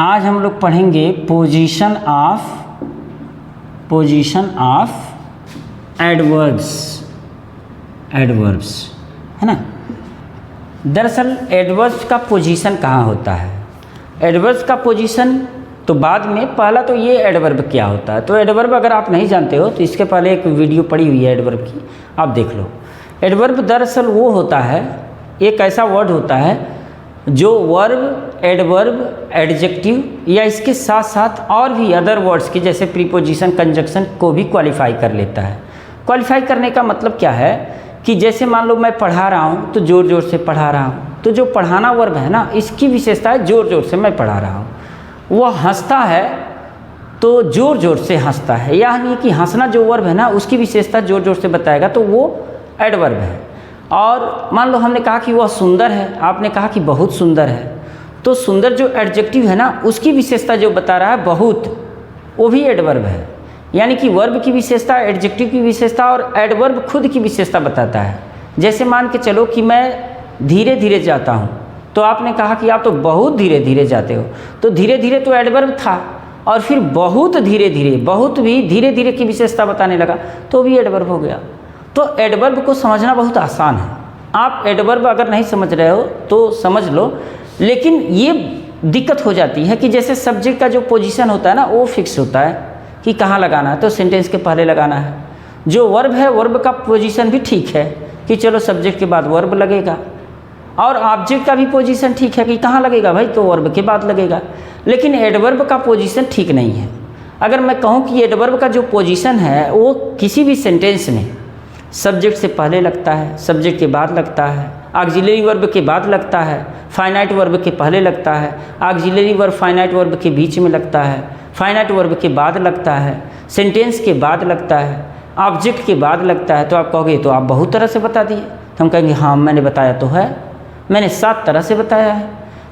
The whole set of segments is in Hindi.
आज हम लोग पढ़ेंगे पोजीशन ऑफ एडवर्ब्स, है ना। दरअसल एडवर्ब्स का पोजीशन कहाँ होता है? एडवर्ब्स का पोजीशन तो बाद में, पहला तो ये एडवर्ब क्या होता है। तो एडवर्ब अगर आप नहीं जानते हो तो इसके पहले एक वीडियो पड़ी हुई है एडवर्ब की, आप देख लो। एडवर्ब दरअसल वो होता है, एक ऐसा वर्ड होता है जो वर्ब, एडवर्ब, एडजेक्टिव या इसके साथ साथ और भी अदर वर्ड्स की जैसे प्रीपोजिशन, कंजक्शन को भी क्वालिफाई कर लेता है। क्वालिफाई करने का मतलब क्या है कि जैसे मान लो मैं पढ़ा रहा हूँ तो ज़ोर ज़ोर से पढ़ा रहा हूँ, तो जो पढ़ाना वर्ब है ना, इसकी विशेषता है ज़ोर ज़ोर से मैं पढ़ा रहा हूँ। वह हंसता है तो ज़ोर ज़ोर से हंसता है, यानी कि हंसना जो वर्ब है ना, उसकी विशेषता ज़ोर ज़ोर से बताएगा, तो वो एडवर्ब है। और मान लो हमने कहा कि वह सुंदर है, आपने कहा कि बहुत सुंदर है, तो सुंदर जो एडजेक्टिव है ना, उसकी विशेषता जो बता रहा है बहुत, वो भी एडवर्ब है। यानी कि वर्ब की विशेषता, एडजेक्टिव की विशेषता और एडवर्ब खुद की विशेषता बताता है। जैसे मान के चलो कि मैं धीरे धीरे जाता हूँ, तो आपने कहा कि आप तो बहुत धीरे धीरे जाते हो, तो धीरे धीरे तो एडवर्ब था, और फिर बहुत धीरे धीरे, बहुत भी धीरे धीरे की विशेषता बताने लगा, तो भी एडवर्ब हो गया। तो एडवर्ब को समझना बहुत आसान है। आप एडवर्ब अगर नहीं समझ रहे हो तो समझ लो, लेकिन ये दिक्कत हो जाती है कि जैसे सब्जेक्ट का जो पोजीशन होता है ना, वो फिक्स होता है कि कहाँ लगाना है, तो सेंटेंस के पहले लगाना है। जो वर्ब है, वर्ब का पोजीशन भी ठीक है कि चलो सब्जेक्ट के बाद वर्ब लगेगा, और ऑब्जेक्ट का भी पोजीशन ठीक है कि कहाँ लगेगा भाई, तो वर्ब के बाद लगेगा। लेकिन एडवर्ब का पोजीशन ठीक नहीं है। अगर मैं कहूँ कि एडवर्ब का जो पोजीशन है वो किसी भी सेंटेंस में सब्जेक्ट से पहले लगता है, सब्जेक्ट के बाद लगता है, ऑक्सिलरी वर्ब के बाद लगता है, फाइनाइट वर्ब के पहले लगता है, ऑक्सिलरी वर्ब फाइनाइट वर्ब के बीच में लगता है, फाइनाइट वर्ब के बाद लगता है, सेंटेंस के बाद लगता है, ऑब्जेक्ट के बाद लगता है। तो आप कहोगे तो आप बहुत तरह से बता दिए, तो हम कहेंगे हाँ मैंने बताया तो है, मैंने 7 तरह से बताया है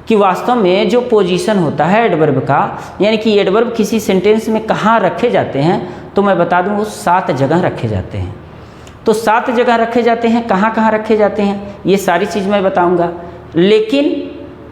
कि वास्तव में जो पोजीशन होता है एडवर्ब का, यानी कि एडवर्ब किसी सेंटेंस में कहाँ रखे जाते हैं, तो मैं बता दूँ वो 7 जगह रखे जाते हैं। तो 7 जगह रखे जाते हैं, कहाँ कहाँ रखे जाते हैं ये सारी चीज़ मैं बताऊंगा। लेकिन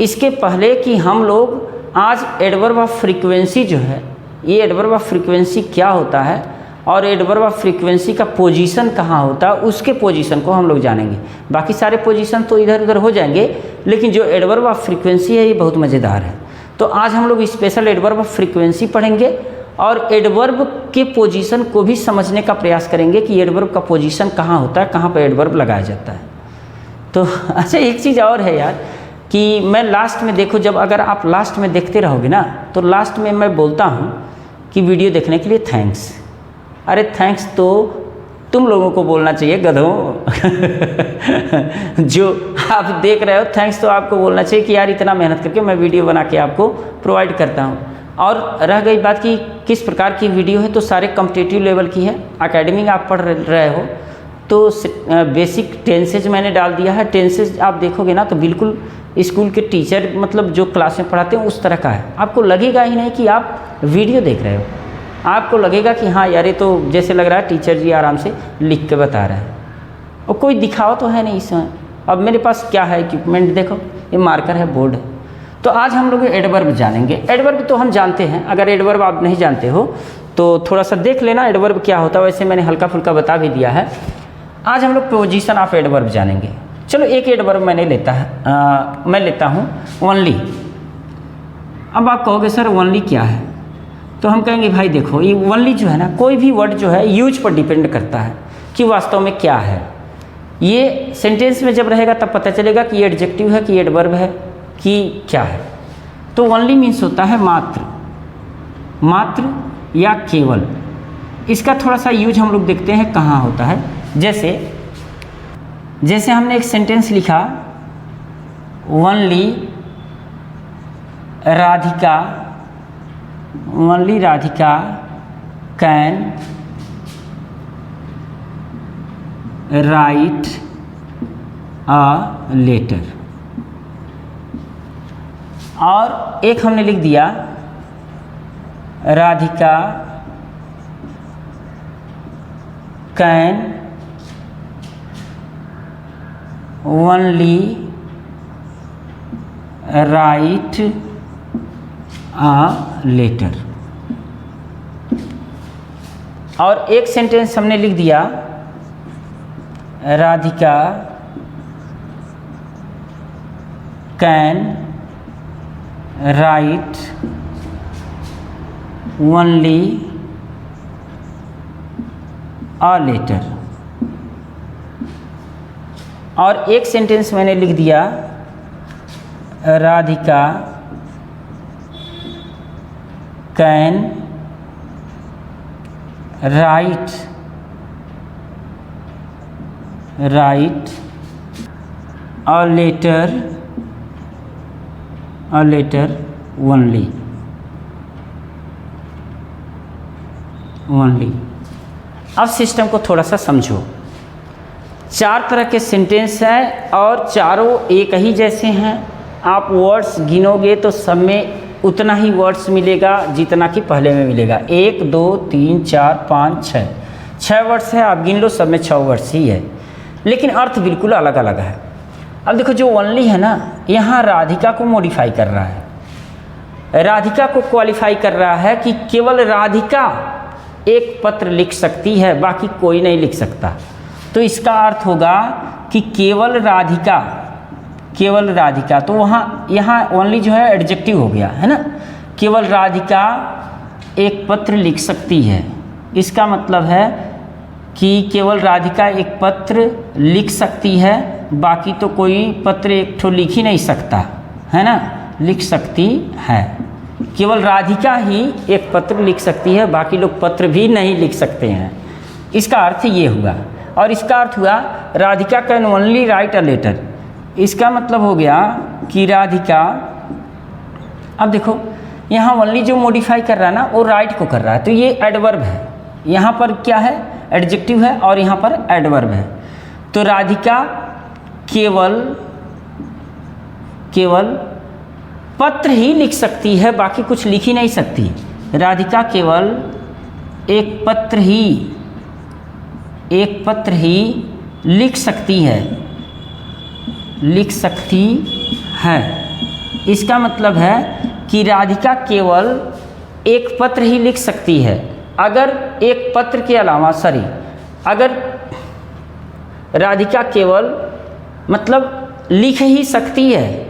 इसके पहले कि हम लोग आज एडवर्ब ऑफ फ्रीक्वेंसी जो है, ये एडवर्ब ऑफ फ्रीक्वेंसी क्या होता है और एडवर्ब ऑफ फ्रीक्वेंसी का पोजीशन कहाँ होता है, उसके पोजीशन को हम लोग जानेंगे। बाकी सारे पोजीशन तो इधर उधर हो जाएंगे, लेकिन जो एडवर्ब ऑफ फ्रीक्वेंसी है ये बहुत मज़ेदार है। तो आज हम लोग स्पेशल एडवर्ब ऑफ फ्रीक्वेंसी पढ़ेंगे और एडवर्ब के पोजीशन को भी समझने का प्रयास करेंगे कि एडवर्ब का पोजीशन कहाँ होता है, कहाँ पर एडवर्ब लगाया जाता है। तो अच्छा एक चीज़ और है यार कि मैं लास्ट में, देखो जब अगर आप लास्ट में देखते रहोगे ना, तो लास्ट में मैं बोलता हूँ कि वीडियो देखने के लिए थैंक्स। अरे थैंक्स तो तुम लोगों को बोलना चाहिए गधों जो आप देख रहे हो, थैंक्स तो आपको बोलना चाहिए कि यार इतना मेहनत करके मैं वीडियो बना के आपको प्रोवाइड करता हूँ। और रह गई बात कि किस प्रकार की वीडियो है, तो सारे कॉम्पिटिटिव लेवल की है। एकेडमी आप पढ़ रहे हो तो बेसिक टेंसेज मैंने डाल दिया है। टेंसेज आप देखोगे ना तो बिल्कुल स्कूल के टीचर मतलब जो क्लास में पढ़ाते हैं उस तरह का है। आपको लगेगा ही नहीं कि आप वीडियो देख रहे हो, आपको लगेगा कि हाँ यार ये तो जैसे लग रहा है टीचर जी आराम से लिख के बता रहे हैं, और कोई दिखावा तो है नहीं इसमें। अब मेरे पास क्या है इक्विपमेंट, देखो ये मार्कर है, बोर्ड है। तो आज हम लोग एडवर्ब जानेंगे। एडवर्ब तो हम जानते हैं, अगर एडवर्ब आप नहीं जानते हो तो थोड़ा सा देख लेना एडवर्ब क्या होता है, वैसे मैंने हल्का फुल्का बता भी दिया है। आज हम लोग पोजीशन ऑफ एडवर्ब जानेंगे। चलो एक एडवर्ब मैं लेता हूँ ओनली। अब आप कहोगे सर ओनली क्या है, तो हम कहेंगे भाई देखो ये ओनली जो है ना, कोई भी वर्ड जो है यूज पर डिपेंड करता है कि वास्तव में क्या है। ये सेंटेंस में जब रहेगा तब पता चलेगा कि ये एडजेक्टिव है कि एडवर्ब है कि क्या है। तो ओनली मीन्स होता है मात्र, मात्र या केवल। इसका थोड़ा सा यूज हम लोग देखते हैं कहाँ होता है। जैसे हमने एक सेंटेंस लिखा, only Radhika can write a letter. और एक हमने लिख दिया, Radhika can only write letter. और एक सेंटेंस हमने लिख दिया, Radhika can write only a letter. और एक सेंटेंस मैंने लिख दिया, Radhika can write a letter only. अब सिस्टम को थोड़ा सा समझो। 4 तरह के सेंटेंस हैं और चारों एक ही जैसे हैं। आप वर्ड्स गिनोगे तो सब में उतना ही वर्ड्स मिलेगा जितना कि पहले में मिलेगा। 1 2 3 4 5 6 वर्ड्स है, आप गिन लो, सब में 6 वर्ड्स ही है, लेकिन अर्थ बिल्कुल अलग अलग है। अब देखो, जो ओनली है ना, यहाँ राधिका को मॉडिफाई कर रहा है, राधिका को क्वालिफाई कर रहा है कि केवल राधिका एक पत्र लिख सकती है, बाकी कोई नहीं लिख सकता। तो इसका अर्थ होगा कि केवल राधिका, तो वहाँ यहाँ ओनली जो है एडजेक्टिव हो गया है ना। केवल राधिका एक पत्र लिख सकती है, इसका मतलब है कि केवल राधिका एक पत्र लिख सकती है, बाकी तो कोई पत्र एक ठो लिख ही नहीं सकता है ना, लिख सकती है। केवल राधिका ही एक पत्र लिख सकती है, बाकी लोग पत्र भी नहीं लिख सकते हैं। इसका अर्थ ये हुआ। और इसका अर्थ हुआ, Radhika can only write a letter. इसका मतलब हो गया कि राधिका, अब देखो यहाँ ओनली जो मॉडिफाई कर रहा है ना, वो राइट को कर रहा है, तो ये एडवर्ब है। यहाँ पर क्या है, एडजेक्टिव है, और यहाँ पर एडवर्ब है। तो राधिका केवल पत्र ही लिख सकती है, बाकी कुछ लिख ही नहीं सकती। राधिका केवल एक पत्र ही लिख सकती है। इसका मतलब है कि राधिका केवल एक पत्र ही लिख सकती है। अगर एक पत्र के अलावा अगर राधिका केवल मतलब लिख ही सकती है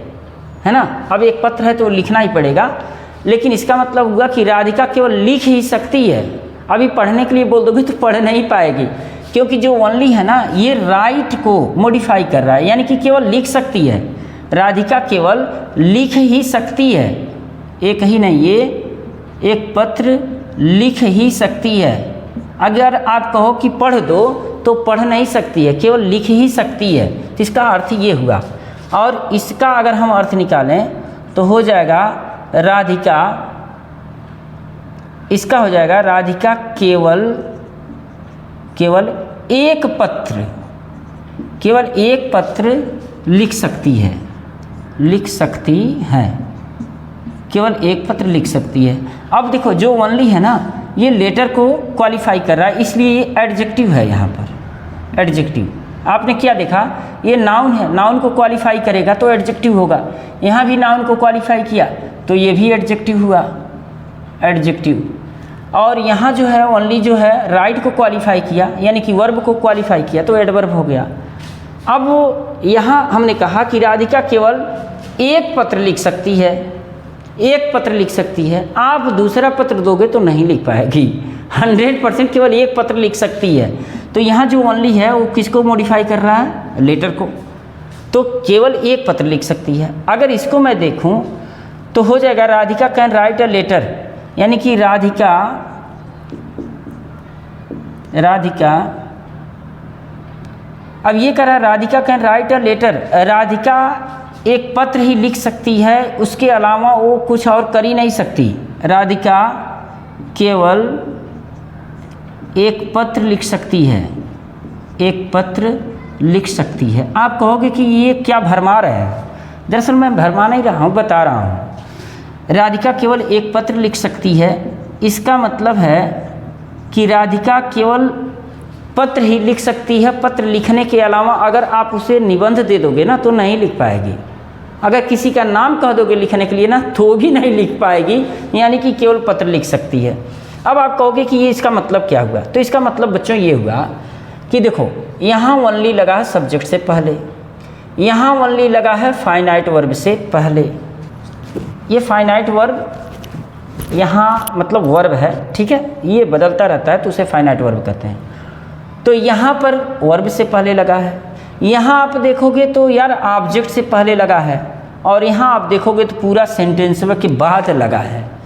ना, अब एक पत्र है तो लिखना ही पड़ेगा, लेकिन इसका मतलब हुआ कि राधिका केवल लिख ही सकती है। अभी पढ़ने के लिए बोल दोगे तो पढ़ नहीं पाएगी, क्योंकि जो ओनली है ना, ये राइट को मॉडिफाई कर रहा है, यानी कि केवल लिख सकती है। राधिका केवल लिख ही सकती है, एक ही नहीं, ये एक पत्र लिख ही सकती है। अगर आप कहो कि पढ़ दो तो पढ़ नहीं सकती है, केवल लिख ही सकती है। तो इसका अर्थ ये हुआ। और इसका अगर हम अर्थ निकालें तो हो जाएगा राधिका, इसका हो जाएगा राधिका केवल एक पत्र लिख सकती है, केवल एक पत्र लिख सकती है। अब देखो, जो ओनली है ना, ये लेटर को क्वालिफाई कर रहा है, इसलिए ये एडजेक्टिव है। यहाँ पर एडजेक्टिव आपने क्या देखा, ये नाउन है, नाउन को क्वालिफाई करेगा तो एडजेक्टिव होगा। यहाँ भी नाउन को क्वालिफाई किया तो ये भी एडजेक्टिव हुआ, एडजेक्टिव। और यहाँ जो है ओनली जो है राइट को क्वालिफाई किया, यानी कि वर्ब को क्वालिफाई किया, तो एडवर्ब हो गया। अब यहाँ हमने कहा कि राधिका केवल एक पत्र लिख सकती है, एक पत्र लिख सकती है। आप दूसरा पत्र दोगे तो नहीं लिख पाएगी, 100% केवल एक पत्र लिख सकती है। तो यहाँ जो ओनली है वो किसको मॉडिफाई कर रहा है, लेटर को। तो केवल एक पत्र लिख सकती है। अगर इसको मैं देखूँ तो हो जाएगा Radhika can write a letter, यानी कि राधिका अब ये कह रहा है Radhika can write a letter, Radhika एक पत्र ही लिख सकती है, उसके अलावा वो कुछ और कर ही नहीं सकती। राधिका केवल एक पत्र लिख सकती है, एक पत्र लिख सकती है। आप कहोगे कि ये क्या भरमार है, दरअसल मैं भरमा नहीं रहा हूँ, बता रहा हूँ। राधिका केवल एक पत्र लिख सकती है, इसका मतलब है कि राधिका केवल पत्र ही लिख सकती है। पत्र लिखने के अलावा अगर आप उसे निबंध दे दोगे ना तो नहीं लिख पाएगी, अगर किसी का नाम कह दोगे लिखने के लिए ना तो भी नहीं लिख पाएगी, यानी कि केवल पत्र लिख सकती है। अब आप कहोगे कि ये इसका मतलब क्या हुआ, तो इसका मतलब बच्चों ये हुआ कि देखो यहाँ ओनली लगा है सब्जेक्ट से पहले, यहाँ ओनली लगा है फाइनाइट वर्ब से पहले। ये फाइनाइट वर्ब यहाँ मतलब वर्ब है, ठीक है, ये बदलता रहता है तो उसे फाइनाइट वर्ब कहते हैं। तो यहाँ पर वर्ब से पहले लगा है, यहाँ आप देखोगे तो यार ऑब्जेक्ट से पहले लगा है, और यहाँ आप देखोगे तो पूरा सेंटेंस के बाद लगा है।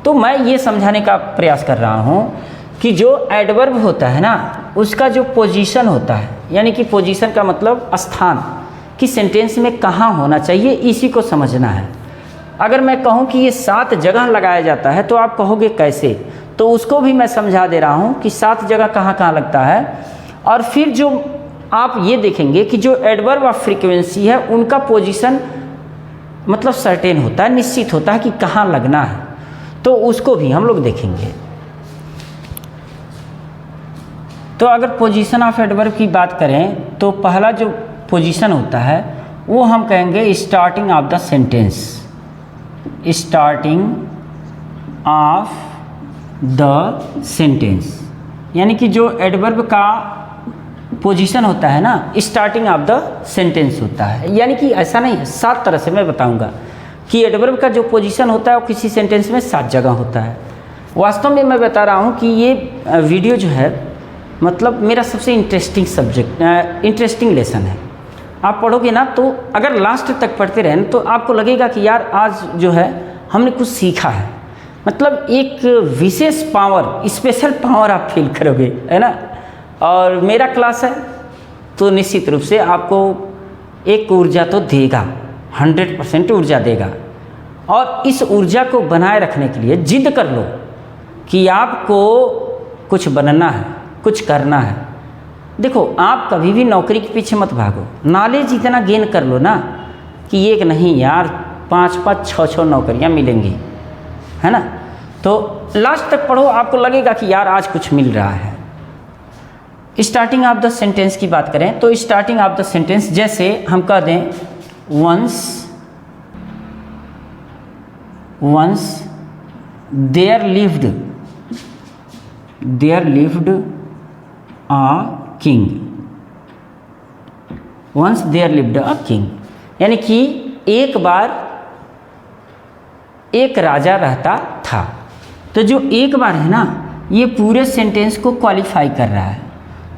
तो मैं ये समझाने का प्रयास कर रहा हूँ कि जो एडवर्ब होता है ना उसका जो पोजीशन होता है, यानी कि पोजीशन का मतलब स्थान कि सेंटेंस में कहाँ होना चाहिए, इसी को समझना है। अगर मैं कहूँ कि ये 7 जगह लगाया जाता है तो आप कहोगे कैसे, तो उसको भी मैं समझा दे रहा हूँ कि 7 जगह कहाँ कहाँ लगता है। और फिर जो आप ये देखेंगे कि जो एडवर्ब ऑफ फ्रीक्वेंसी है उनका पोजीशन मतलब सर्टेन होता है, निश्चित होता है कि कहाँ लगना है, तो उसको भी हम लोग देखेंगे। तो अगर पोजीशन ऑफ एडवर्ब की बात करें तो पहला जो पोजीशन होता है वो हम कहेंगे starting of the sentence, starting of the sentence, यानी कि जो एडवर्ब का पोजीशन होता है ना स्टार्टिंग ऑफ द सेंटेंस होता है। यानी कि ऐसा नहीं है, 7 तरह से मैं बताऊंगा कि एडवर्ब का जो पोजीशन होता है वो किसी सेंटेंस में 7 जगह होता है। वास्तव में मैं बता रहा हूँ कि ये वीडियो जो है मतलब मेरा सबसे इंटरेस्टिंग सब्जेक्ट, इंटरेस्टिंग लेसन है। आप पढ़ोगे ना तो अगर लास्ट तक पढ़ते रहें तो आपको लगेगा कि यार आज जो है हमने कुछ सीखा है, मतलब एक विशेष पावर, स्पेशल पावर आप फील करोगे, है ना। और मेरा क्लास है तो निश्चित रूप से आपको एक ऊर्जा तो देगा, 100% ऊर्जा देगा। और इस ऊर्जा को बनाए रखने के लिए जिद कर लो कि आपको कुछ बनना है, कुछ करना है। देखो आप कभी भी नौकरी के पीछे मत भागो, नॉलेज इतना गेन कर लो ना कि एक नहीं यार 5-5, 6-6 नौकरियां मिलेंगी, है ना। तो लास्ट तक पढ़ो, आपको लगेगा कि यार आज कुछ मिल रहा है। स्टार्टिंग ऑफ द सेंटेंस की बात करें तो स्टार्टिंग ऑफ द सेंटेंस जैसे हम कह दें once there lived a king, once there lived a king, यानी कि एक बार एक राजा रहता था। तो जो एक बार है ना ये पूरे सेंटेंस को क्वालिफाई कर रहा है।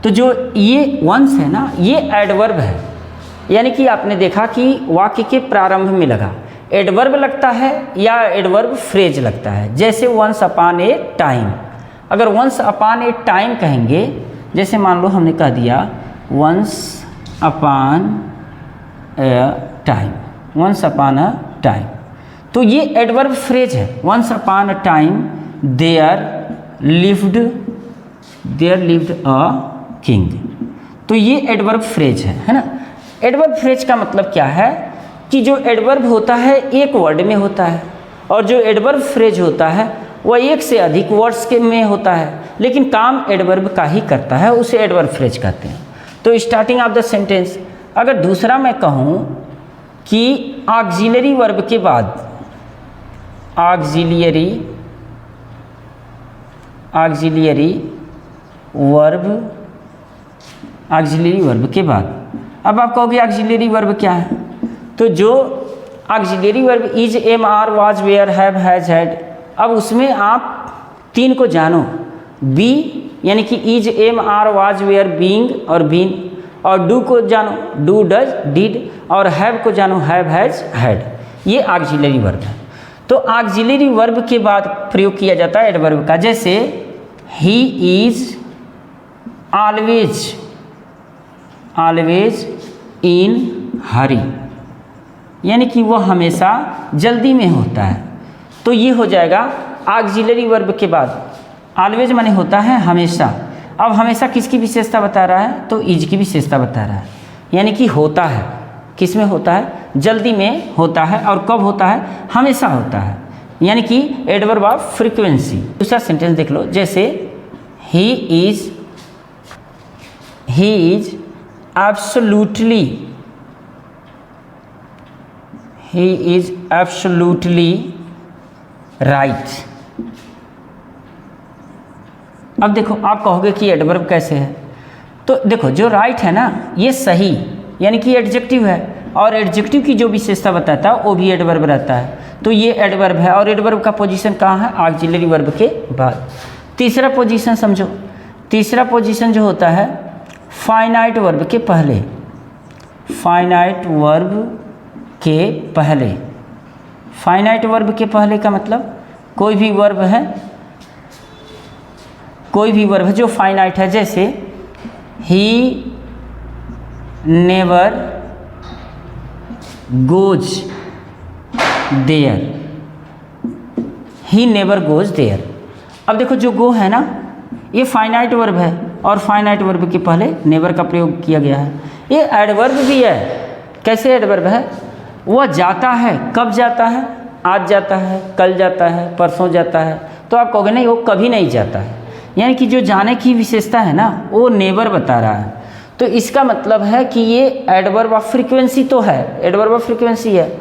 तो जो ये वंस है ना ये एडवर्ब है, यानी कि आपने देखा कि वाक्य के प्रारंभ में लगा, एडवर्ब लगता है या एडवर्ब फ्रेज लगता है। जैसे वंस अपॉन ए टाइम, अगर वंस अपॉन ए टाइम कहेंगे, जैसे मान लो हमने कह दिया once upon a time, once upon a time, तो ये एडवर्ब फ्रेज है। Once upon a time there lived a king, तो ये एडवर्ब फ्रेज है ना। एडवर्ब फ्रेज का मतलब क्या है कि जो एडवर्ब होता है एक वर्ड में होता है, और जो एडवर्ब फ्रेज होता है वह एक से अधिक वर्ड्स के में होता है, लेकिन काम एडवर्ब का ही करता है, उसे एडवर्ब फ्रेज कहते हैं। तो स्टार्टिंग ऑफ द सेंटेंस, अगर दूसरा मैं कहूँ कि ऑक्सिलरी वर्ब के बाद, ऑक्सिलियरी वर्ब के बाद, अब आप कहोगे ऑक्सिलरी वर्ब क्या है, तो जो auxiliary verb is, am, are, was, were, have, has, had, अब उसमें आप 3 को जानो, बी यानी कि is, am, are, was, were, being और बीन, और डू को जानो, डू, डज, डिड, और हैव को जानो, हैव, हैज, हैड। ये ऑक्सिलरी वर्ब है। तो ऑक्सिलरी वर्ब के बाद प्रयोग किया जाता है एडवर्ब का, जैसे ही इज ऑलवेज इन हरी, यानी कि वह हमेशा जल्दी में होता है। तो ये हो जाएगा ऑक्सिलरी वर्ब के बाद। ऑलवेज माने होता है हमेशा, अब हमेशा किसकी विशेषता बता रहा है, तो इज की विशेषता बता रहा है, यानी कि होता है, किस में होता है, जल्दी में होता है, और कब होता है, हमेशा होता है, यानी कि एडवर्ब ऑफ फ्रीक्वेंसी। दूसरा सेंटेंस देख लो, जैसे he is absolutely he is absolutely right. अब देखो आप कहोगे कि एडवर्ब कैसे है, तो देखो जो राइट है ना ये सही यानी कि एडजेक्टिव है, और एडजेक्टिव की जो विशेषता बताता है वो भी एडवर्ब रहता है, तो ये एडवर्ब है। और एडवर्ब का पोजीशन कहाँ है? ऑक्सिलरी वर्ब के बाद। तीसरा पोजीशन समझो, तीसरा पोजीशन जो होता है फाइनाइट वर्ब के पहले, फाइनाइट वर्ब के पहले। फाइनाइट वर्ब के पहले का मतलब कोई भी वर्ब है, कोई भी वर्ब है जो फाइनाइट है, जैसे he never goes there, he never goes there. अब देखो जो गो है ना ये फाइनाइट वर्ब है, और फाइनाइट वर्ब के पहले नेवर का प्रयोग किया गया है। ये एडवर्ब भी है। कैसे एडवर्ब है? वह जाता है, कब जाता है? आज जाता है, कल जाता है, परसों जाता है। तो आप कहोगे नहीं वो कभी नहीं जाता है, यानी कि जो जाने की विशेषता है ना वो नेवर बता रहा है। तो इसका मतलब है कि ये एडवर्ब ऑफ फ्रीक्वेंसी तो है, एडवर्ब ऑफ फ्रीक्वेंसी है,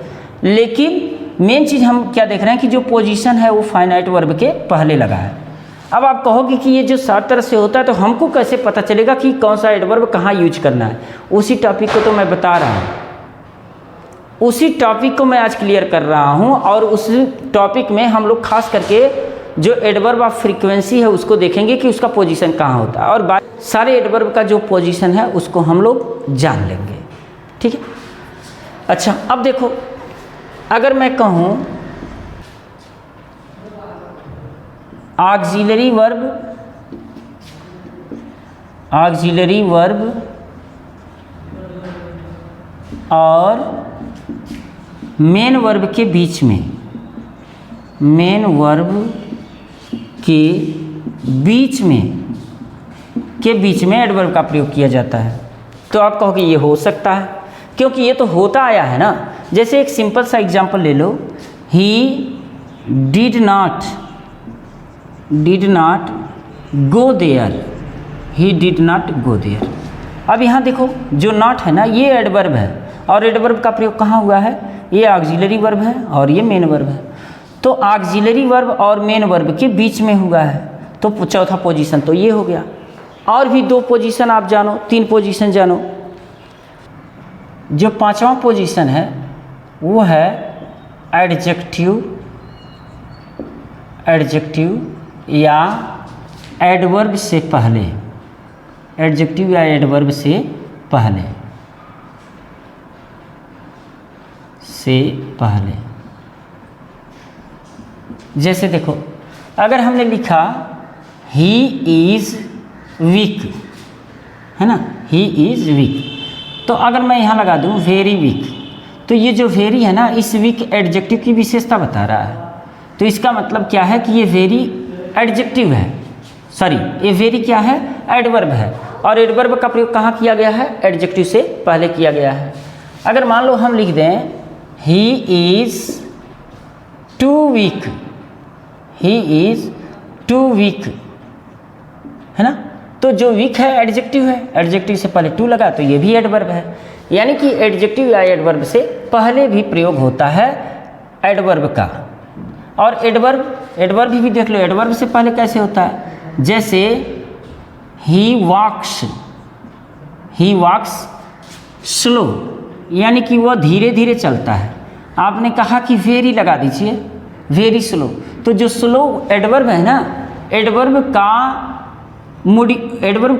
लेकिन मेन चीज़ हम क्या देख रहे हैं कि जो पोजीशन है वो फाइनाइट वर्ब के पहले लगा है। अब आप कहोगे कि ये जो 7 तरह से होता है तो हमको कैसे पता चलेगा कि कौन सा एडवर्ब कहाँ यूज करना है? उसी टॉपिक को तो मैं बता रहा हूँ, उसी टॉपिक को मैं आज क्लियर कर रहा हूँ। और उस टॉपिक में हम लोग खास करके जो एडवर्ब ऑफ फ्रीक्वेंसी है उसको देखेंगे कि उसका पोजीशन कहाँ होता है, और सारे एडवर्ब का जो पोजीशन है उसको हम लोग जान लेंगे। ठीक है। अच्छा अब देखो, अगर मैं कहूँ ऑक्सिलरी वर्ब, ऑक्सिलरी वर्ब और मेन वर्ब के बीच में, मेन वर्ब के बीच में एडवर्ब का प्रयोग किया जाता है, तो आप कहोगे ये हो सकता है, क्योंकि ये तो होता आया है ना। जैसे एक सिंपल सा एग्जांपल ले लो, he did not go there, he did not go there. अब यहाँ देखो जो नॉट है ना ये एडवर्ब है, और एडवर्ब का प्रयोग कहाँ हुआ है? ये ऑक्सिलरी वर्ब है और ये मेन वर्ब है। तो ऑक्सिलरी वर्ब और मेन वर्ब के बीच में हुआ है, तो चौथा पोजीशन तो ये हो गया। और भी 2 पोजीशन आप जानो, 3 पोजीशन जानो। जो 5वां पोजीशन है वो है एडजेक्टिव, एडजेक्टिव या एडवर्ब से पहले, एडजेक्टिव या एडवर्ब से पहले, से पहले। जैसे देखो अगर हमने लिखा ही इज़ वीक, है ना, ही इज़ वीक, तो अगर मैं यहाँ लगा दूँ वेरी वीक, तो ये जो वेरी है ना इस वीक एडजेक्टिव की विशेषता बता रहा है। तो इसका मतलब क्या है कि ये वेरी एडजेक्टिव है, सॉरी ये वेरी क्या है? एडवर्ब है, और एडवर्ब का प्रयोग कहाँ किया गया है? एडजेक्टिव से पहले किया गया है। अगर मान लो हम लिख दें he is too weak, he is too weak, है ना, तो जो वीक है एडजेक्टिव है, एडजेक्टिव से पहले टू लगा तो ये भी एडवर्ब है। यानी कि एडजेक्टिव या एडवर्ब से पहले भी प्रयोग होता है एडवर्ब का। और एडवर्ब भी देख लो, एडवर्ब से पहले कैसे होता है? जैसे ही वॉक्स स्लो, यानी कि वह धीरे धीरे चलता है। आपने कहा कि वेरी लगा दीजिए, वेरी स्लो, तो जो स्लो एडवर्ब है ना, एडवर्ब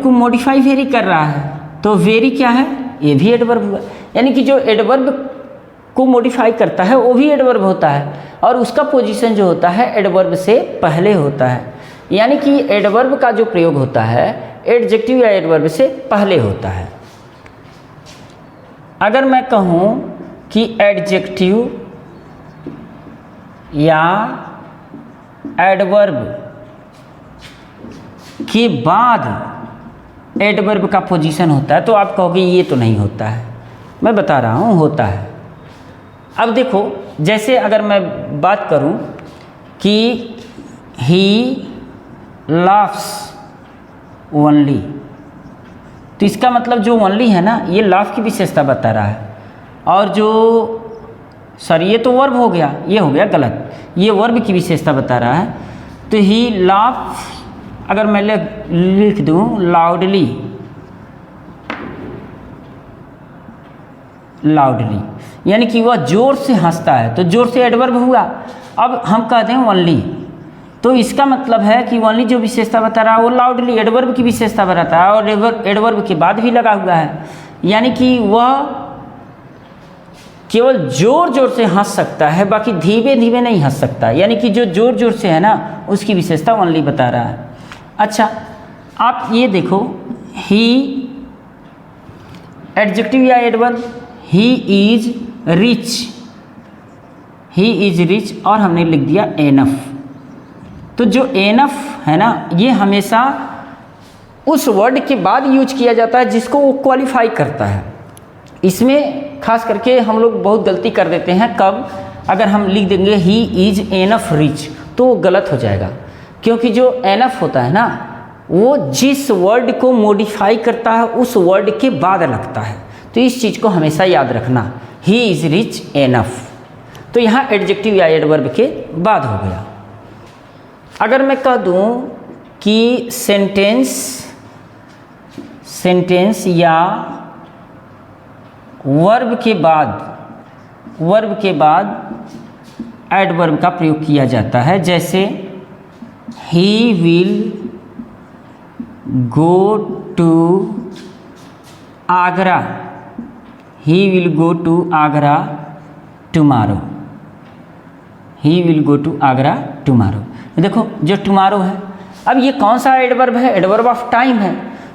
को मॉडिफाई वेरी कर रहा है, तो वेरी क्या है? ये भी एडवर्ब हुआ। यानी कि जो एडवर्ब को मॉडिफाई करता है वो भी एडवर्ब होता है, और उसका पोजीशन जो होता है एडवर्ब से पहले होता है। यानी कि एडवर्ब का जो प्रयोग होता है एडजेक्टिव या एडवर्ब से पहले होता है। अगर मैं कहूँ कि एडजेक्टिव या एडवर्ब के बाद एडवर्ब का पोजीशन होता है, तो आप कहोगे ये तो नहीं होता है। मैं बता रहा हूँ होता है। अब देखो जैसे अगर मैं बात करूँ कि ही लाफ्स ओनली, तो इसका मतलब जो ओनली है ना ये लाफ की विशेषता बता रहा है, और जो सॉरी ये तो वर्ब हो गया, ये हो गया गलत, ये वर्ब की विशेषता बता रहा है। तो ही लाफ, अगर मैं लिख दूँ लाउडली, लाउडली यानी कि वह जोर से हंसता है, तो जोर से एडवर्ब हुआ। अब हम कहते हैं ओनली, तो इसका मतलब है कि ओनली जो विशेषता बता रहा है वो लाउडली एडवर्ब की विशेषता बताता है, और एडवर्ब के बाद भी लगा हुआ है, यानी कि वह केवल जोर जोर से हंस सकता है, बाकी धीमे धीमे नहीं हंस सकता, यानी कि जो जोर जोर से है ना उसकी विशेषता ओनली बता रहा है। अच्छा आप ये देखो, ही एडजेक्टिव या adverb, he is rich, he is rich, और हमने लिख दिया एनफ। तो जो एनफ है ना ये हमेशा उस वर्ड के बाद यूज किया जाता है जिसको वो क्वालिफाई करता है। इसमें खास करके हम लोग बहुत गलती कर देते हैं, कब अगर हम लिख देंगे ही इज एनफ रिच तो वो गलत हो जाएगा, क्योंकि जो एनफ होता है ना वो जिस वर्ड को मॉडिफाई करता है उस वर्ड के बाद लगता है, तो इस चीज़ को हमेशा याद रखना, ही इज रिच एनफ। तो यहाँ एडजेक्टिव या एडवर्ब के बाद हो गया। अगर मैं कह दूँ कि सेंटेंस या वर्ब के बाद एडवर्ब का प्रयोग किया जाता है, जैसे he will go to Agra, he will go to Agra tomorrow, he will go to Agra tomorrow. देखो जो टुमारो है, अब ये कौन सा एडवर्ब है, एडवर्ब ऑफ टाइम है,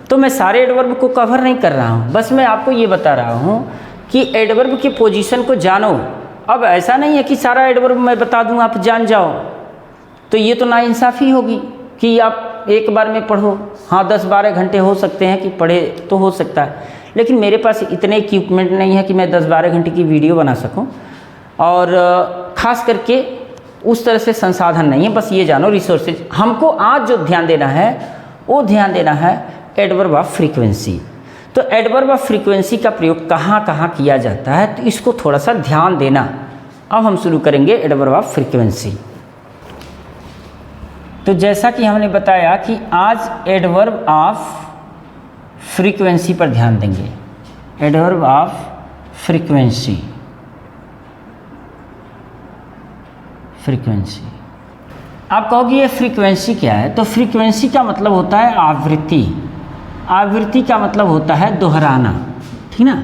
तो मैं सारे एडवर्ब को कवर नहीं कर रहा हूँ, बस मैं आपको ये बता रहा हूँ कि एडवर्ब की पोजीशन को जानो। अब ऐसा नहीं है कि सारा एडवर्ब मैं बता दूँ आप जान जाओ, तो ये तो नाइंसाफ़ी होगी कि आप एक बार में पढ़ो। हाँ 10-12 घंटे हो सकते हैं कि पढ़े तो हो सकता है, लेकिन मेरे पास इतने इक्विपमेंट नहीं है कि मैं 10-12 घंटे की वीडियो बना सकूं, और ख़ास करके उस तरह से संसाधन नहीं है। बस ये जानो रिसोर्सेज हमको आज जो ध्यान देना है वो ध्यान देना है एडवर्ब ऑफ फ्रीक्वेंसी। तो एडवर्ब ऑफ फ्रीक्वेंसी का प्रयोग कहाँ कहाँ किया जाता है, तो इसको थोड़ा सा ध्यान देना। अब हम शुरू करेंगे एडवर्ब ऑफ फ्रीक्वेंसी। तो जैसा कि हमने बताया कि आज एडवर्ब ऑफ फ्रीक्वेंसी पर ध्यान देंगे, एडवर्ब ऑफ फ्रीक्वेंसी। आप कहोगे ये फ्रीक्वेंसी क्या है, तो फ्रीक्वेंसी का मतलब होता है आवृत्ति, आवृत्ति का मतलब होता है दोहराना, ठीक ना।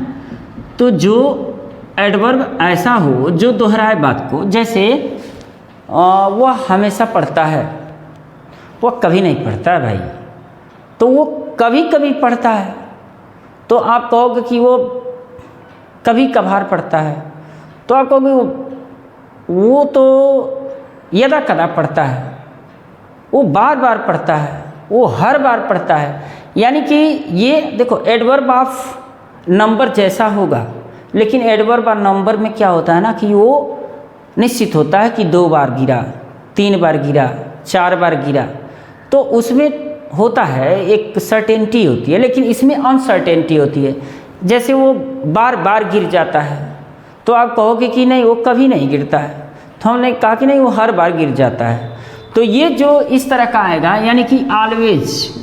तो जो एडवर्ब ऐसा हो जो दोहराए बात को, जैसे वह हमेशा पढ़ता है, वह कभी नहीं पढ़ता है भाई, तो वो कभी कभी पढ़ता है, तो आप कहोगे कि वो कभी कभार पढ़ता है, तो आप कहोगे वो तो यदा कदा पढ़ता है, वो बार बार पढ़ता है, वो हर बार पढ़ता है। यानी कि ये देखो एडवर्ब ऑफ नंबर जैसा होगा, लेकिन एडवर्ब ऑफ नंबर में क्या होता है ना कि वो निश्चित होता है कि 2 बार गिरा, 3 बार गिरा, 4 बार गिरा, तो उसमें होता है एक सर्टेनिटी होती है, लेकिन इसमें अनसर्टेनिटी होती है। जैसे वो बार बार गिर जाता है तो आप कहोगे कि नहीं वो कभी नहीं गिरता है, तो हमने कहा कि नहीं वो हर बार गिर जाता है। तो ये जो इस तरह का आएगा, यानी कि ऑलवेज,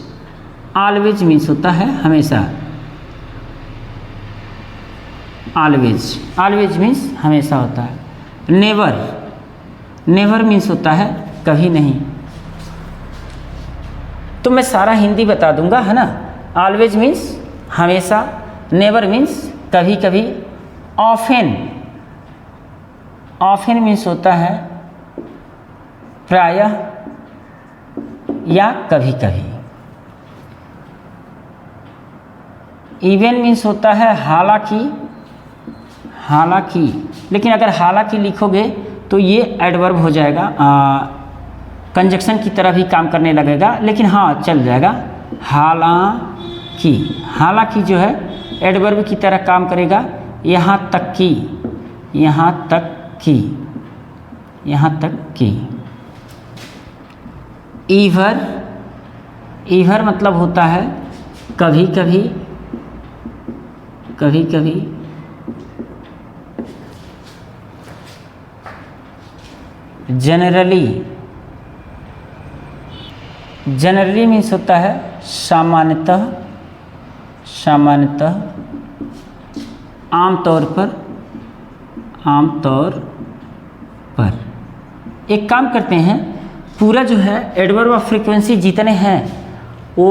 ऑलवेज मीन्स होता है हमेशा, ऑलवेज, ऑलवेज मीन्स हमेशा होता है। नेवर, नेवर मीन्स होता है कभी नहीं। तो मैं सारा हिंदी बता दूंगा, है ना। ऑलवेज मीन्स हमेशा, नेवर मीन्स कभी कभी, ऑफेन, ऑफेन मीन्स होता है प्रायः या कभी कभी। इवन मीन्स होता है हालांकि, हालांकि, लेकिन अगर हालांकि लिखोगे तो ये एडवर्ब हो जाएगा, कंजक्शन की तरह भी काम करने लगेगा, लेकिन हाँ चल जाएगा। हालांकि, हालांकि जो है एडवर्ब की तरह काम करेगा। यहाँ तक कि, यहाँ तक कि, यहाँ तक कि। ईवर, ईवर मतलब होता है कभी कभी, कभी कभी। जनरली, जनरली मीन्स होता है सामान्यतः, सामान्यतः, आमतौर पर, आमतौर पर। एक काम करते हैं, पूरा जो है एडवर्ब ऑफ फ्रीक्वेंसी जितने हैं वो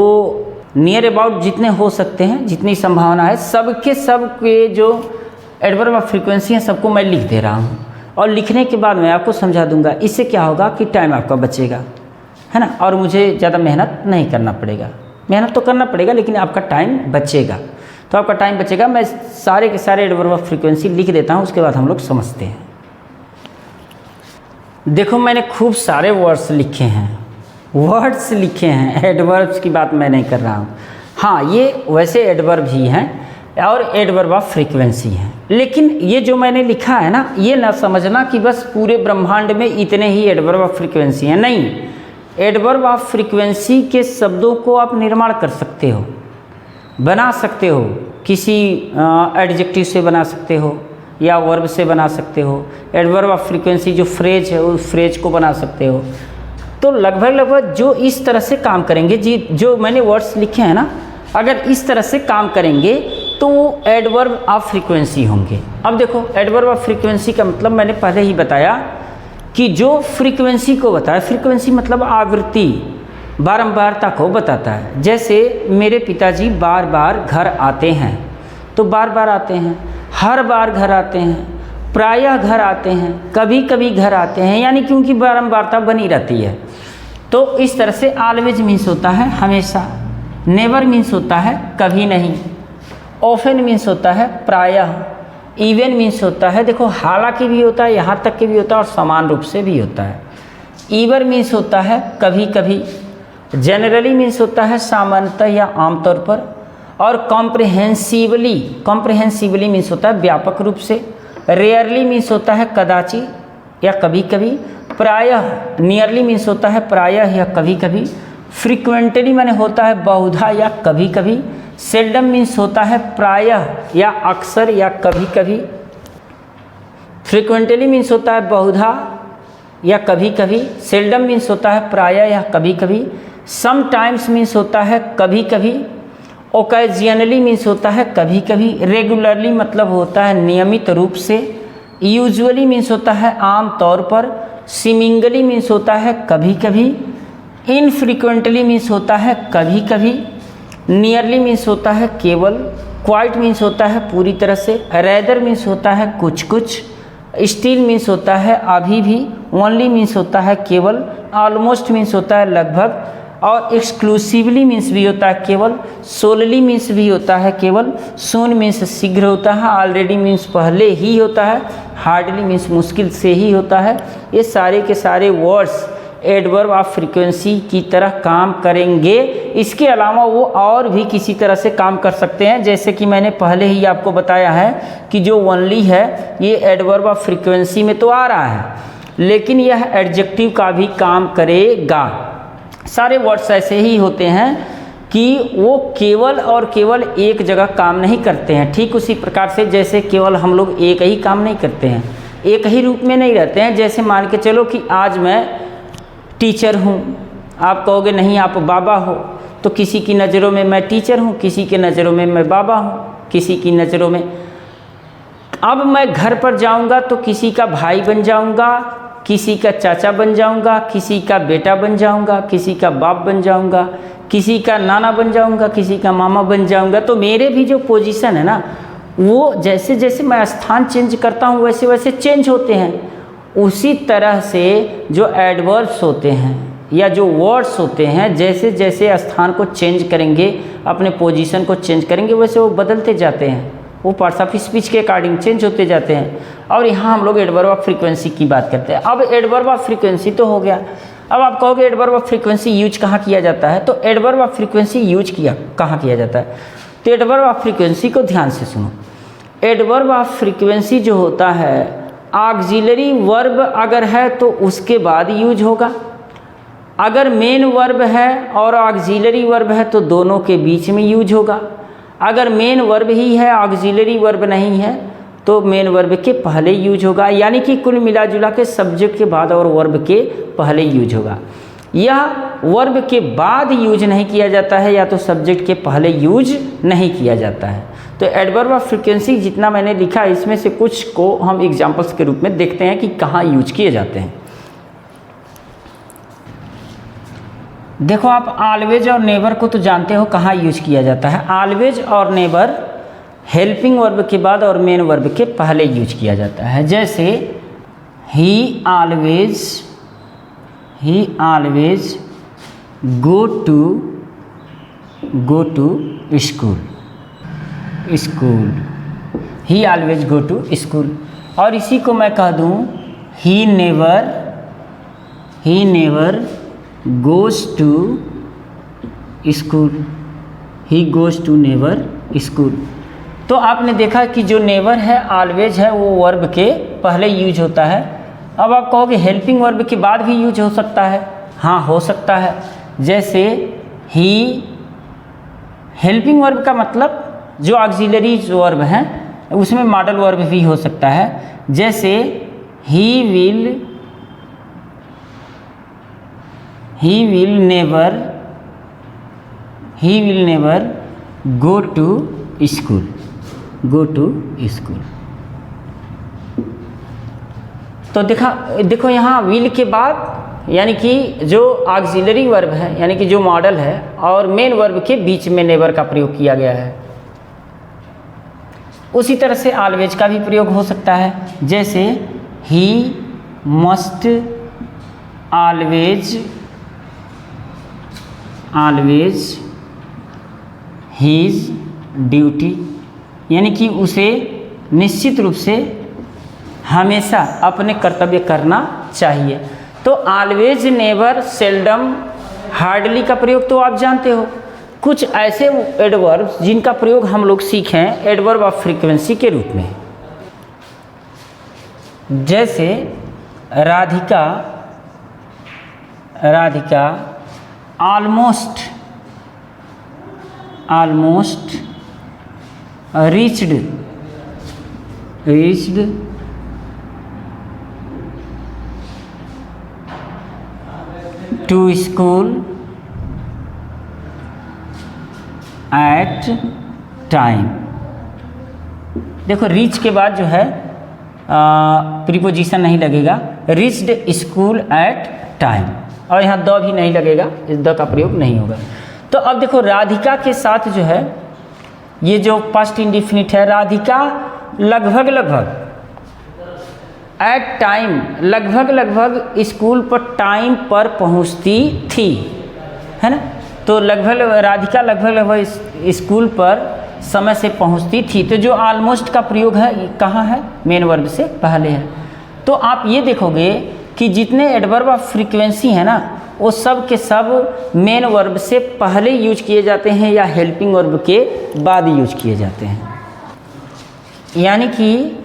नियर अबाउट जितने हो सकते हैं, जितनी संभावना है सबके जो एडवर्ब ऑफ फ्रीक्वेंसी हैं सबको मैं लिख दे रहा हूँ, और लिखने के बाद मैं आपको समझा दूंगा। इससे क्या होगा कि टाइम आपका बचेगा, है ना, और मुझे ज़्यादा मेहनत नहीं करना पड़ेगा। मेहनत तो करना पड़ेगा लेकिन आपका टाइम बचेगा, तो आपका टाइम बचेगा। मैं सारे के सारे एडवर्ब ऑफ फ्रीक्वेंसी लिख देता हूँ, उसके बाद हम लोग समझते हैं। देखो मैंने खूब सारे वर्ड्स लिखे हैं, वर्ड्स लिखे हैं, एडवर्ब्स की बात मैं नहीं कर रहा हूँ। हाँ, ये वैसे एडवर्ब ही हैं और एडवर्ब ऑफ फ्रीक्वेंसी हैं, लेकिन ये जो मैंने लिखा है ना, ये ना समझना कि बस पूरे ब्रह्मांड में इतने ही एडवर्ब ऑफ फ्रीक्वेंसी हैं, नहीं। एडवर्ब ऑफ फ्रीक्वेंसी के शब्दों को आप निर्माण कर सकते हो, बना सकते हो, किसी एडजेक्टिव से बना सकते हो या वर्ब से बना सकते हो। एडवर्ब ऑफ फ्रीक्वेंसी जो फ्रेज है उस फ्रेज को बना सकते हो। तो लगभग जो इस तरह से काम करेंगे, जी जो मैंने वर्ड्स लिखे हैं ना, अगर इस तरह से काम करेंगे तो वो एडवर्ब ऑफ फ्रीक्वेंसी होंगे। अब देखो एडवर्ब ऑफ फ्रीक्वेंसी का मतलब मैंने पहले ही बताया कि जो फ्रीक्वेंसी को बताया, फ्रीक्वेंसी मतलब आवृत्ति, बारंबारता को बताता है। जैसे मेरे पिताजी बार बार घर आते हैं, तो बार बार आते हैं, हर बार घर आते हैं, प्रायः घर आते हैं, कभी कभी घर आते हैं, यानी क्योंकि बारंबारता बनी रहती है। तो इस तरह से ऑलवेज मीन्स होता है हमेशा, नेवर मीन्स होता है कभी नहीं, ऑफन मीन्स होता है प्रायः, इवन मीन्स होता है, देखो हालांकि भी होता है, यहाँ तक के भी होता है और समान रूप से भी होता है। ईवर मीन्स होता है कभी कभी, जनरली मीन्स होता है सामान्यतः या आमतौर पर, और कॉम्प्रिहेंसिवली, कॉम्प्रिहेंसिवली मीन्स होता है व्यापक रूप से, रेयरली मीन्स होता है कदाचित या कभी कभी, प्रायः नियरली मीन्स होता है प्रायः या कभी कभी, फ्रीक्वेंटली माने होता है बहुधा या कभी कभी, सेल्डम मीन्स होता है प्रायः या अक्सर या कभी कभी, फ्रीक्वेंटली मीन्स होता है बहुधा या कभी कभी, सेल्डम मीन्स होता है प्रायः या कभी कभी, समटाइम्स मीन्स होता है कभी कभी, ओकेजनली मीन्स होता है कभी कभी, रेगुलरली मतलब होता है नियमित रूप से, यूजुअली मीन्स होता है आम तौर पर, सीमिंगली मीन्स होता है कभी कभी, इनफ्रीक्वेंटली मीन्स होता है कभी कभी, नियरली मीन्स होता है केवल, क्वाइट मीन्स होता है पूरी तरह से, रेदर मीन्स होता है कुछ कुछ, स्टिल मीन्स होता है अभी भी, ओनली मीन्स होता है केवल, ऑलमोस्ट मीन्स होता है लगभग, और एक्सक्लूसिवली मीन्स भी होता है केवल, सोलली मीन्स भी होता है केवल, सून मीन्स शीघ्र होता है, ऑलरेडी मीन्स पहले ही होता है, हार्डली मीन्स मुश्किल से ही होता है। ये सारे के सारे वर्ड्स एडवर्ब ऑफ फ्रीक्वेंसी की तरह काम करेंगे। इसके अलावा वो और भी किसी तरह से काम कर सकते हैं, जैसे कि मैंने पहले ही आपको बताया है कि जो ओनली है ये एडवर्ब ऑफ फ्रीक्वेंसी में तो आ रहा है, लेकिन यह एडजेक्टिव का भी काम करेगा। सारे वर्ड्स ऐसे ही होते हैं कि वो केवल और केवल एक जगह काम नहीं करते हैं। ठीक उसी प्रकार से जैसे केवल हम लोग एक ही काम नहीं करते हैं, एक ही रूप में नहीं रहते हैं। जैसे मान के चलो कि आज मैं टीचर हूँ, आप कहोगे नहीं आप बाबा हो, तो किसी की नज़रों में मैं टीचर हूँ, किसी की नज़रों में मैं बाबा हूँ, किसी की नज़रों में। अब मैं घर पर जाऊँगा तो किसी का भाई बन जाऊँगा, किसी का चाचा बन जाऊँगा, किसी का बेटा बन जाऊँगा, किसी का बाप बन जाऊँगा, किसी का नाना बन जाऊँगा, किसी का मामा बन जाऊँगा। तो मेरे भी जो पोजीशन है ना, वो जैसे जैसे मैं स्थान चेंज करता हूँ वैसे वैसे चेंज होते हैं। उसी तरह से जो एडवर्ब्स होते हैं या जो वर्ड्स होते हैं, जैसे जैसे स्थान को चेंज करेंगे, अपने पोजीशन को चेंज करेंगे, वैसे वो बदलते जाते हैं, वो पार्ट्स ऑफ स्पीच के अकॉर्डिंग चेंज होते जाते हैं। और यहाँ हम लोग एडवर्ब ऑफ फ्रीक्वेंसी की बात करते हैं। अब एडवर्ब ऑफ फ्रीक्वेंसी तो हो गया। अब आप कहोगे एडवर्ब ऑफ फ्रीक्वेंसी यूज कहाँ किया जाता है, तो एडवर्ब ऑफ फ्रीक्वेंसी यूज कहाँ किया जाता है, तो एडवर्ब ऑफ फ्रीक्वेंसी को ध्यान से सुनो। एडवर्ब ऑफ फ्रीक्वेंसी जो होता है, ऑक्सिलरी वर्ब अगर है तो उसके बाद यूज होगा। अगर मेन वर्ब है और ऑक्सिलरी वर्ब है तो दोनों के बीच में यूज होगा। अगर मेन वर्ब ही है, ऑक्सिलरी वर्ब नहीं है, तो मेन वर्ब के पहले यूज होगा, यानी कि कुल मिला जुला के सब्जेक्ट के बाद और वर्ब के पहले यूज होगा। यह वर्ब के बाद यूज नहीं किया जाता है या तो सब्जेक्ट के पहले यूज नहीं किया जाता है। तो एडवर्ब ऑफ फ्रीक्वेंसी जितना मैंने लिखा इसमें से कुछ को हम एग्जाम्पल्स के रूप में देखते हैं कि कहाँ यूज किए जाते हैं। देखो आप ऑलवेज और नेवर को तो जानते हो कहाँ यूज किया जाता है। ऑलवेज और नेवर हेल्पिंग वर्ब के बाद और मेन वर्ब के पहले यूज किया जाता है। जैसे he always go to school, he always go to school. और इसी को मैं कह दूँ he never goes to school, he goes to never school। तो आपने देखा कि जो नेवर है ऑलवेज है वो वर्ब के पहले यूज होता है। अब आप कहोगे हेल्पिंग वर्ब के बाद भी यूज हो सकता है, हाँ हो सकता है। जैसे ही हेल्पिंग वर्ब का मतलब जो ऑक्सिलरी वर्ब हैं उसमें मॉडल वर्ब भी हो सकता है। जैसे ही will never go to school। तो देखो यहाँ विल के बाद यानी कि जो ऑक्सिलरी वर्ब है यानी कि जो मॉडल है और मेन वर्ब के बीच में नेवर का प्रयोग किया गया है। उसी तरह से ऑलवेज का भी प्रयोग हो सकता है। जैसे he must always his duty, यानी कि उसे निश्चित रूप से हमेशा अपने कर्तव्य करना चाहिए। तो ऑलवेज, नेवर, सेल्डम, हार्डली का प्रयोग तो आप जानते हो। कुछ ऐसे एडवर्ब्स जिनका प्रयोग हम लोग सीखें एडवर्ब ऑफ फ्रीक्वेंसी के रूप में। जैसे Radhika almost reached to school at time. देखो रीच के बाद जो है प्रीपोजिशन नहीं लगेगा, रीच्ड स्कूल एट टाइम, और यहाँ द भी नहीं लगेगा, इस द का प्रयोग नहीं होगा। तो अब देखो राधिका के साथ जो है ये जो पास्ट इंडिफिनिट है, राधिका लगभग एट टाइम लगभग स्कूल पर टाइम पर पहुँचती थी, है ना। तो राधिका लगभग स्कूल पर समय से पहुँचती थी। तो जो ऑलमोस्ट का प्रयोग है कहाँ है, मेन वर्ब से पहले है। तो आप ये देखोगे कि जितने एडवर्ब ऑफ फ्रीक्वेंसी है ना वो सब के सब मेन वर्ब से पहले यूज किए जाते हैं या हेल्पिंग वर्ब के बाद यूज किए जाते हैं। यानी कि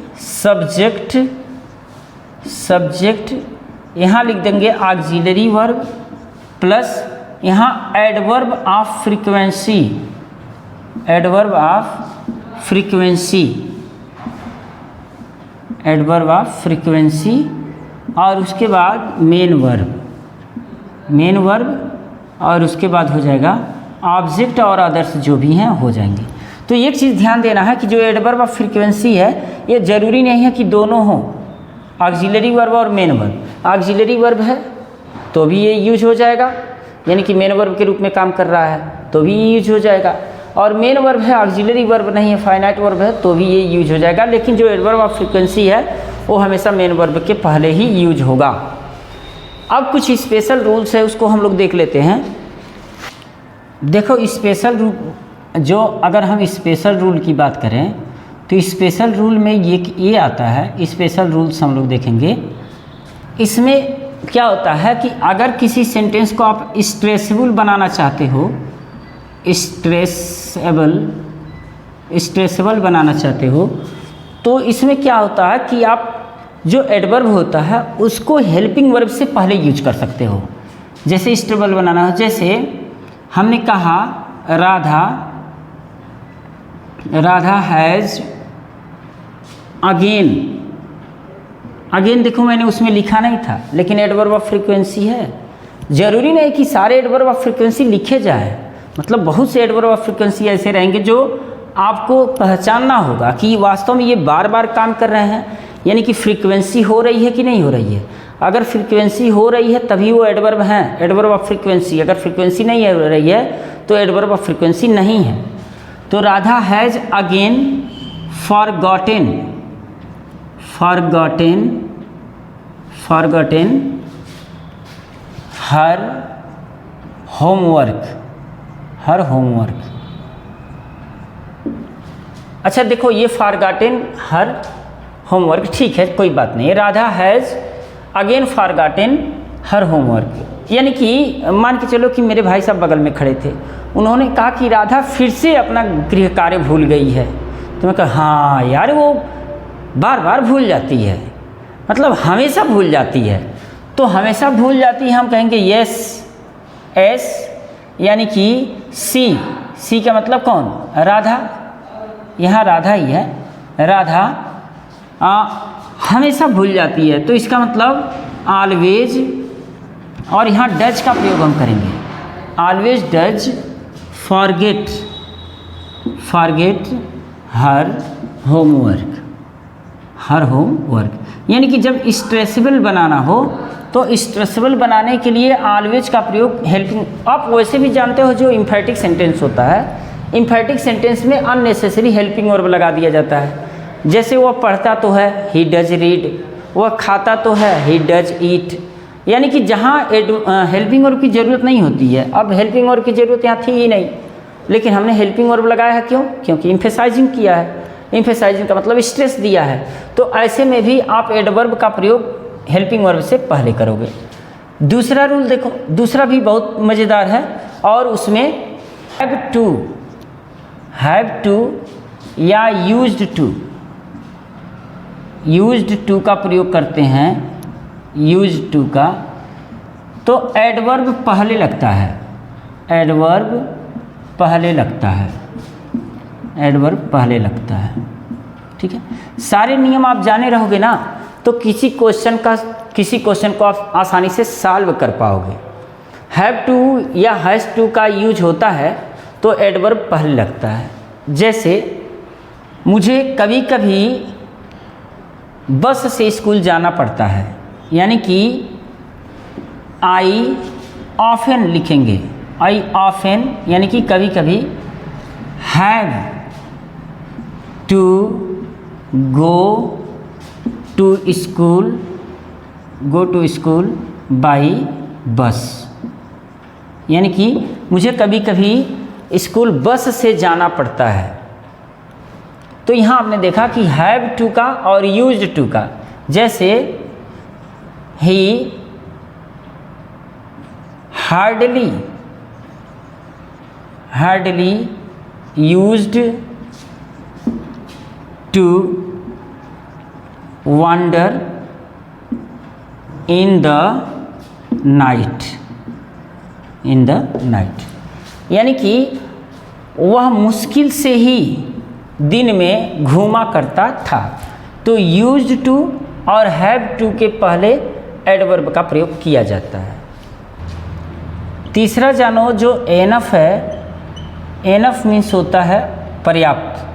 सब्जेक्ट यहाँ लिख देंगे ऑक्सिलरी वर्ब प्लस यहाँ एडवर्ब ऑफ फ्रीक्वेंसी और उसके बाद मेन वर्ब और उसके बाद हो जाएगा ऑब्जेक्ट और अदर्स जो भी हैं हो जाएंगे। तो एक चीज़ ध्यान देना है कि जो एडवर्ब ऑफ फ्रीक्वेंसी है ये ज़रूरी नहीं है कि दोनों हों, ऑक्सिलरी वर्ब और मेन वर्ब। ऑक्सिलरी वर्ब है तो भी ये यूज हो जाएगा, यानी कि मेन वर्ब के रूप में काम कर रहा है तो भी ये यूज हो जाएगा, और मेन वर्ब है ऑक्सिलरी वर्ब नहीं है, फाइनाइट वर्ब है तो भी ये यूज हो जाएगा। लेकिन जो एडवर्ब ऑफ फ्रीक्वेंसी है वो हमेशा मेन वर्ब के पहले ही यूज होगा। अब कुछ स्पेशल रूल्स है उसको हम लोग देख लेते हैं। देखो स्पेशल रूल, जो अगर हम स्पेशल रूल की बात करें तो स्पेशल रूल में ये आता है, स्पेशल रूल्स हम लोग देखेंगे। इसमें क्या होता है कि अगर किसी सेंटेंस को आप स्ट्रेसेबल बनाना चाहते हो, स्ट्रेसेबल बनाना चाहते हो तो इसमें क्या होता है कि आप जो एडवर्ब होता है उसको हेल्पिंग वर्ब से पहले यूज कर सकते हो। जैसे स्टेबल बनाना हो, जैसे हमने कहा राधा हैज़ अगेन, अगेन देखो मैंने उसमें लिखा नहीं था, लेकिन एडवर्ब ऑफ फ्रीक्वेंसी है। ज़रूरी नहीं कि सारे एडवर्ब ऑफ फ्रीक्वेंसी लिखे जाए, मतलब बहुत से एडवर्ब ऑफ फ्रीक्वेंसी ऐसे रहेंगे जो आपको पहचानना होगा कि वास्तव में ये बार बार काम कर रहे हैं, यानी कि फ्रीक्वेंसी हो रही है कि नहीं हो रही है। अगर फ्रीक्वेंसी हो रही है तभी वो एडवर्ब हैं, एडवर्ब ऑफ फ्रीक्वेंसी। अगर फ्रीक्वेंसी नहीं हो रही है तो एडवर्ब ऑफ फ्रीक्वेंसी नहीं है। तो Radha has again forgotten, forgotten, forgotten her homework, her homework. अच्छा देखो ये फॉरगॉटेन हर होमवर्क, ठीक है कोई बात नहीं। Radha has again forgotten her homework, यानी कि मान के चलो कि मेरे भाई साहब बगल में खड़े थे, उन्होंने कहा कि राधा फिर से अपना गृह कार्य भूल गई है। तो मैं कहा हाँ यार वो बार बार भूल जाती है, मतलब हमेशा भूल जाती है। तो हमेशा भूल जाती है हम कहेंगे यस, एस यानी कि सी, सी का मतलब कौन, राधा, यहाँ राधा ही है, राधा हमेशा भूल जाती है। तो इसका मतलब ऑलवेज, और यहाँ डज का प्रयोग हम करेंगे, always does forget, forget her homework, her homework. यानी कि जब स्ट्रेसेबल बनाना हो तो स्ट्रेसेबल बनाने के लिए ऑलवेज का प्रयोग हेल्पिंग। आप वैसे भी जानते हो जो इम्फैटिक सेंटेंस होता है, इम्फैटिक सेंटेंस में अननेसेसरी हेल्पिंग वर्ब लगा दिया जाता है। जैसे वह पढ़ता तो है, ही डज रीड, वह खाता तो है, ही डज ईट। यानी कि जहाँ हेल्पिंग वर्ब की ज़रूरत नहीं होती है, अब हेल्पिंग वर्ब की ज़रूरत यहाँ थी ही नहीं, लेकिन हमने हेल्पिंग वर्ब लगाया है। क्यों? क्योंकि इम्फेसाइजिंग किया है, इम्फेसाइजिंग का मतलब स्ट्रेस दिया है। तो ऐसे में भी आप एडवर्ब का प्रयोग हेल्पिंग वर्ब से पहले करोगे। दूसरा रूल देखो, दूसरा भी बहुत मज़ेदार है, और उसमें हैव टू या यूज्ड टू, यूज्ड टू का प्रयोग करते हैं, यूज्ड टू का, तो एडवर्ब पहले लगता है, एडवर्ब पहले लगता है, एडवर्ब पहले लगता है। ठीक है, सारे नियम आप जाने रहोगे ना तो किसी क्वेश्चन को आप आसानी से सॉल्व कर पाओगे। हैव टू या हैज़ टू का यूज होता है तो एडवर्ब पहले लगता है। जैसे मुझे कभी कभी बस से स्कूल जाना पड़ता है, यानी कि आई ऑफन लिखेंगे, आई ऑफन यानी कि कभी कभी। Have to go to school, go to school by bus, यानी कि मुझे कभी कभी स्कूल बस से जाना पड़ता है। तो यहाँ आपने देखा कि हैव टू का और यूज्ड टू का, जैसे ही hardly, hardly used to wander in the night, in the night, यानी कि वह मुश्किल से ही दिन में घूमा करता था। तो यूज्ड टू और हैव टू के पहले एडवर्ब का प्रयोग किया जाता है। तीसरा जानो जो एनफ है, एनफ मीन्स होता है पर्याप्त।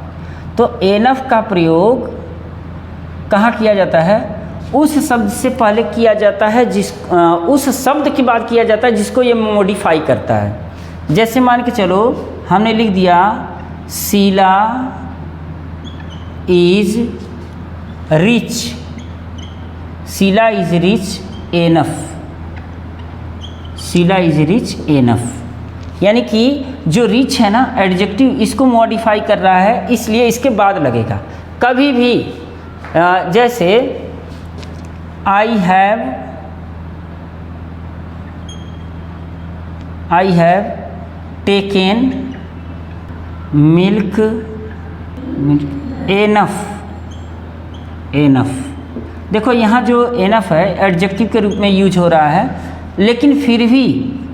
तो एनफ का प्रयोग कहाँ किया जाता है? उस शब्द से पहले किया जाता है उस शब्द की बात किया जाता है जिसको ये मॉडिफाई करता है। जैसे मान के चलो हमने लिख दिया Sheela is rich, Sheela is rich enough, Sheela is rich enough, यानी कि जो रिच है ना एडजेक्टिव, इसको मॉडिफाई कर रहा है, इसलिए इसके बाद लगेगा। कभी भी जैसे I have taken milk enough, enough. देखो यहाँ जो एनफ है एडजेक्टिव के रूप में यूज हो रहा है, लेकिन फिर भी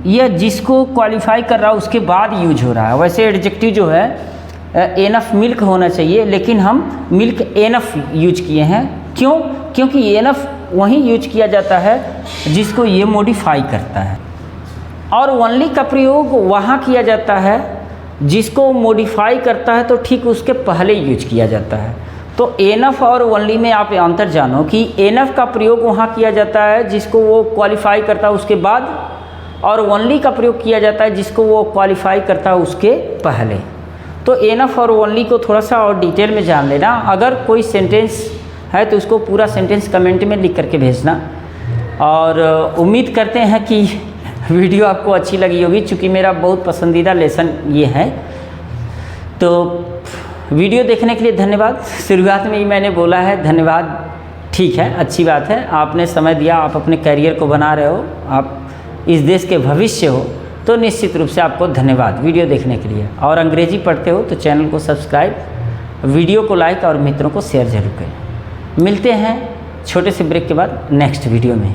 यह जिसको क्वालिफाई कर रहा है उसके बाद यूज हो रहा है। वैसे एडजेक्टिव जो है एनफ मिल्क होना चाहिए, लेकिन हम मिल्क एनफ यूज किए हैं। क्यों? क्योंकि एनफ वहीं यूज किया जाता है जिसको ये मॉडिफाई करता है, और ओनली का प्रयोग वहाँ किया जाता है जिसको मॉडिफाई करता है तो ठीक उसके पहले यूज किया जाता है। तो एनफ और ओनली में आप अंतर जानो कि एनफ का प्रयोग वहाँ किया जाता है जिसको वो क्वालिफाई करता है उसके बाद, और ओनली का प्रयोग किया जाता है जिसको वो क्वालिफाई करता है उसके पहले। तो एनफ और ओनली को थोड़ा सा और डिटेल में जान लेना। अगर कोई सेंटेंस है तो उसको पूरा सेंटेंस कमेंट में लिख करके भेजना, और उम्मीद करते हैं कि वीडियो आपको अच्छी लगी होगी, चूँकि मेरा बहुत पसंदीदा लेसन ये है। तो वीडियो देखने के लिए धन्यवाद। शुरुआत में ही मैंने बोला है धन्यवाद, ठीक है, अच्छी बात है, आपने समय दिया, आप अपने करियर को बना रहे हो, आप इस देश के भविष्य हो, तो निश्चित रूप से आपको धन्यवाद वीडियो देखने के लिए। और अंग्रेजी पढ़ते हो तो चैनल को सब्सक्राइब, वीडियो को लाइक और मित्रों को शेयर जरूर करें। मिलते हैं छोटे से ब्रेक के बाद नेक्स्ट वीडियो में।